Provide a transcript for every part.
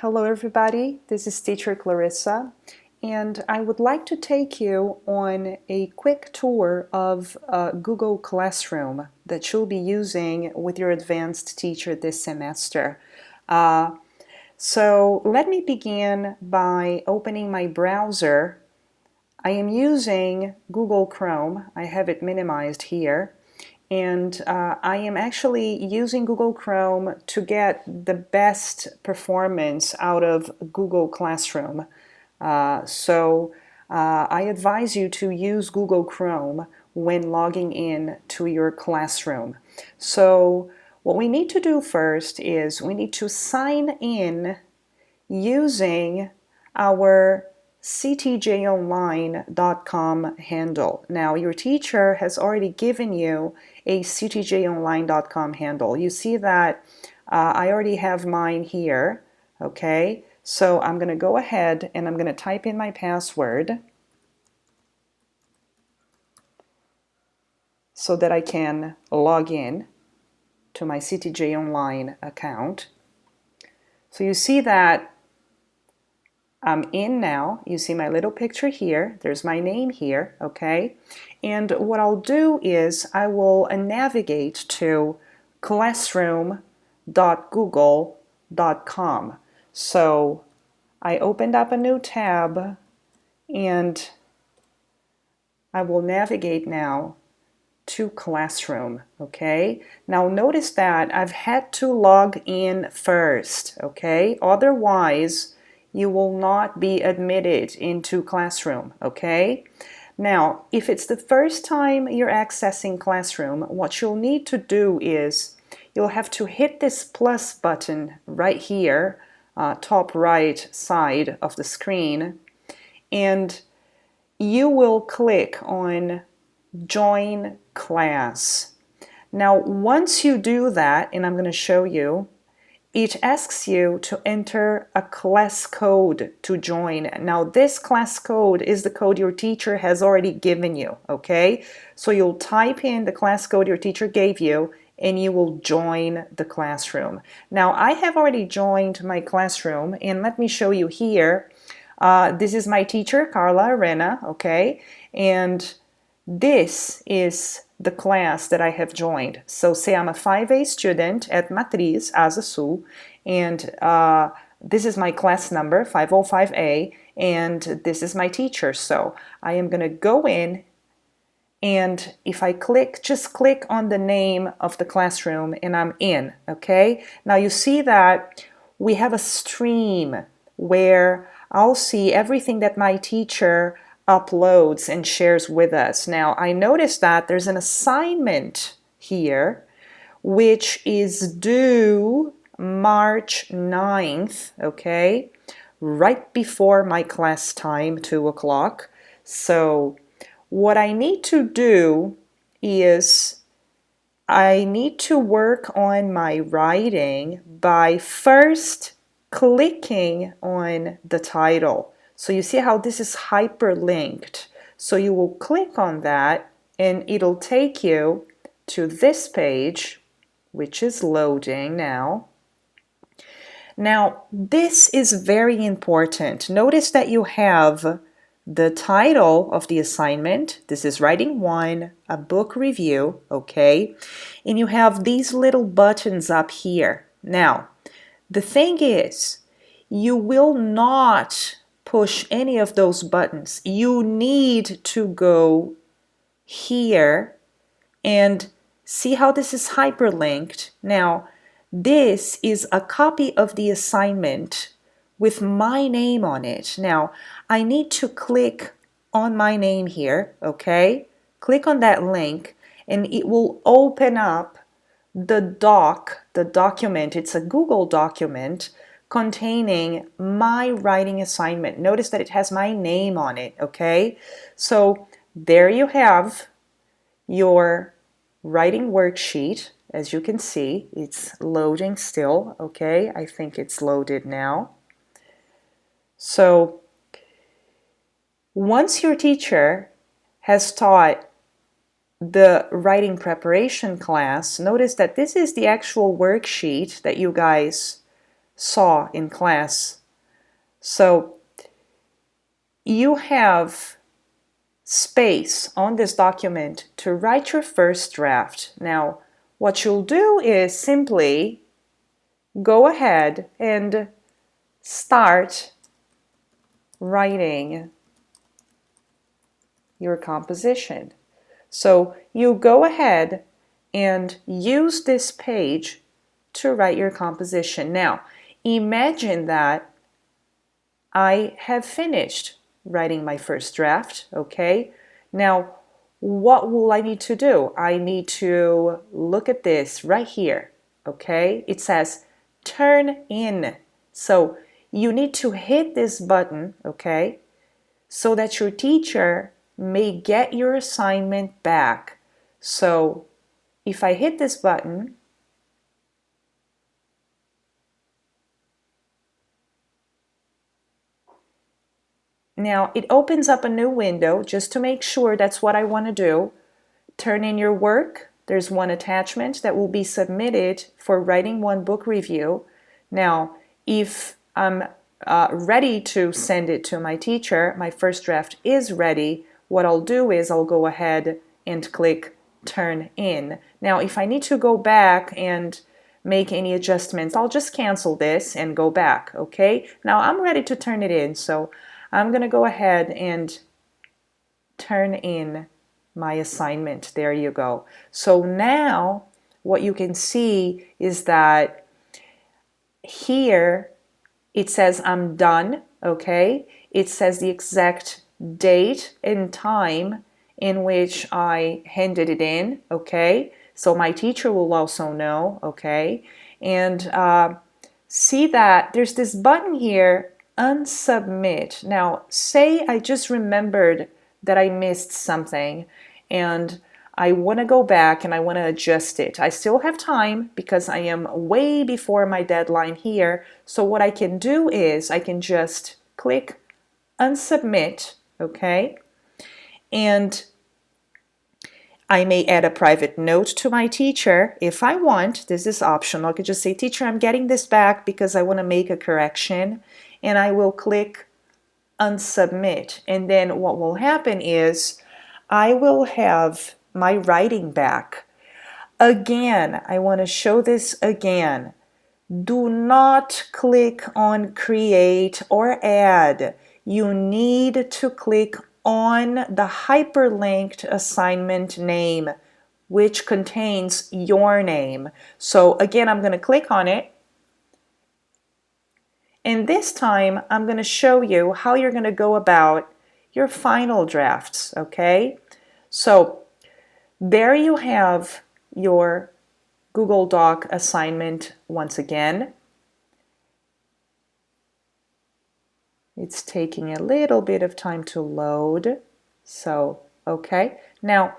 Hello everybody, this is teacher Clarissa, and I would like to take you on a quick tour of Google Classroom that you'll be using with your advanced teacher this semester. So let me begin by opening my browser. I am using Google Chrome. I have it minimized here. And I am actually using Google Chrome to get the best performance out of Google Classroom. I advise you to use Google Chrome when logging in to your classroom. So what we need to do first is we need to sign in using our ctjonline.com handle. Now, your teacher has already given you a ctjonline.com handle. You see that I already have mine here, okay? So I'm going to go ahead and I'm going to type in my password so that I can log in to my CTJ Online account. So you see that I'm in now. You see my little picture here. There's my name here, okay? And what I'll do is I will navigate to classroom.google.com. So I opened up a new tab and I will navigate now to Classroom, okay? Now notice that I've had to log in first, okay? Otherwise, you will not be admitted into Classroom, okay? Now, if it's the first time you're accessing Classroom, what you'll need to do is you'll have to hit this plus button right here, top right side of the screen, and you will click on Join Class. Now, once you do that, and I'm going to show you, it asks you to enter a class code to join. Now, this class code is the code your teacher has already given you, okay? So you'll type in the class code your teacher gave you and you will join the classroom. Now, I have already joined my classroom and let me show you here. This is my teacher, Carla Arena, okay? And this is the class that I have joined. So say I'm a 5A student at Matriz, Asa Sul, and this is my class number, 505A, and this is my teacher. So I am going to go in, and if I just click on the name of the classroom, and I'm in, okay? Now you see that we have a stream where I'll see everything that my teacher uploads and shares with us. Now, I noticed that there's an assignment here which is due March 9th, okay, right before my class time, 2 o'clock. So what I need to do is I need to work on my writing by first clicking on the title. So you see how this is hyperlinked. So you will click on that and it'll take you to this page, which is loading now. Now, this is very important. Notice that you have the title of the assignment. This is Writing 1, a book review, okay? And you have these little buttons up here. Now, the thing is, you will not push any of those buttons. You need to go here and see how this is hyperlinked. Now, this is a copy of the assignment with my name on it. Now, I need to click on my name here, okay? Click on that link and it will open up the document. It's a Google document containing my writing assignment. Notice that it has my name on it, okay? So there you have your writing worksheet. As you can see, it's loading still, okay? I think it's loaded now. So once your teacher has taught the writing preparation class, notice that this is the actual worksheet that you guys saw in class. So you have space on this document to write your first draft. Now, what you'll do is simply go ahead and start writing your composition. So you go ahead and use this page to write your composition. Now, imagine that I have finished writing my first draft, okay? Now, what will I need to do? I need to look at this right here, okay? It says turn in. So you need to hit this button, okay, so that your teacher may get your assignment back. So if I hit this button, now it opens up a new window just to make sure that's what I want to do. Turn in your work. There's one attachment that will be submitted for writing one book review. Now, if I'm ready to send it to my teacher, my first draft is ready, what I'll do is I'll go ahead and click turn in. Now, if I need to go back and make any adjustments, I'll just cancel this and go back, okay? Now, I'm ready to turn it in, so I'm going to go ahead and turn in my assignment. There you go. So now what you can see is that here it says I'm done, okay? It says the exact date and time in which I handed it in, okay? So my teacher will also know, okay? And see that there's this button here, unsubmit. Now, say I just remembered that I missed something and I want to go back and I want to adjust it. I still have time because I am way before my deadline here. So what I can do is I can just click unsubmit, okay? And I may add a private note to my teacher if I want. This is optional. I could just say, teacher, I'm getting this back because I want to make a correction. And I will click unsubmit. And then what will happen is I will have my writing back. Again, I want to show this again. Do not click on create or add. You need to click on the hyperlinked assignment name, which contains your name. So again, I'm going to click on it. And this time, I'm going to show you how you're going to go about your final drafts, okay? So there you have your Google Doc assignment once again. It's taking a little bit of time to load. So, okay. Now,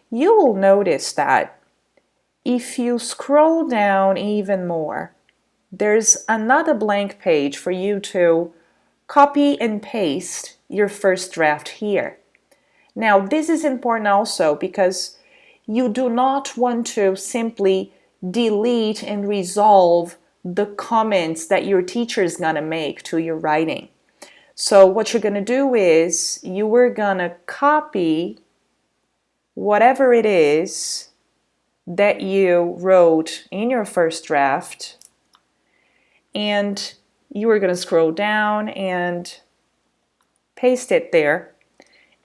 you will notice that if you scroll down even more, there's another blank page for you to copy and paste your first draft here. Now, this is important also because you do not want to simply delete and resolve the comments that your teacher is going to make to your writing. So what you're going to do is you are going to copy whatever it is that you wrote in your first draft, and you are going to scroll down and paste it there.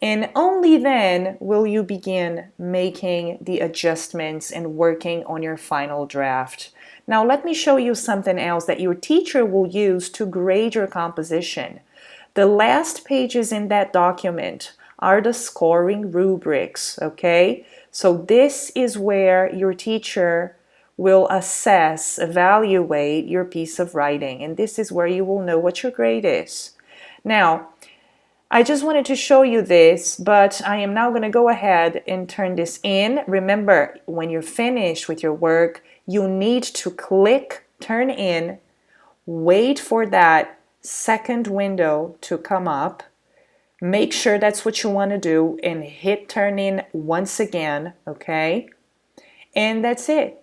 And only then will you begin making the adjustments and working on your final draft. Now let me show you something else that your teacher will use to grade your composition. The last pages in that document are the scoring rubrics, okay? So this is where your teacher will assess, evaluate your piece of writing, and this is where you will know what your grade is. Now, I just wanted to show you this, but I am now going to go ahead and turn this in. Remember, when you're finished with your work, you need to click turn in, wait for that second window to come up, make sure that's what you want to do, and hit turn in once again, okay? And that's it.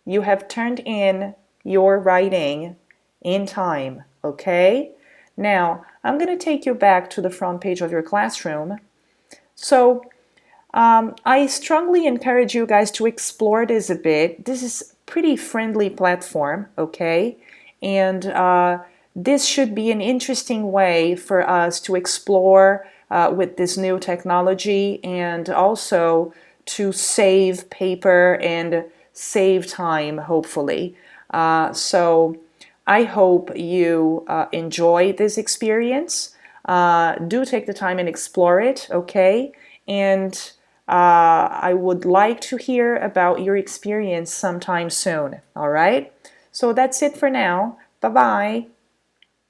You have turned in your writing in time, okay? Now, I'm going to take you back to the front page of your classroom. So, I strongly encourage you guys to explore this a bit. This is a pretty friendly platform, okay? And this should be an interesting way for us to explore with this new technology, and also to save paper and save time, hopefully. So I hope you enjoy this experience. Do take the time and explore it, okay? And I would like to hear about your experience sometime soon, all right? So that's it for now. Bye-bye.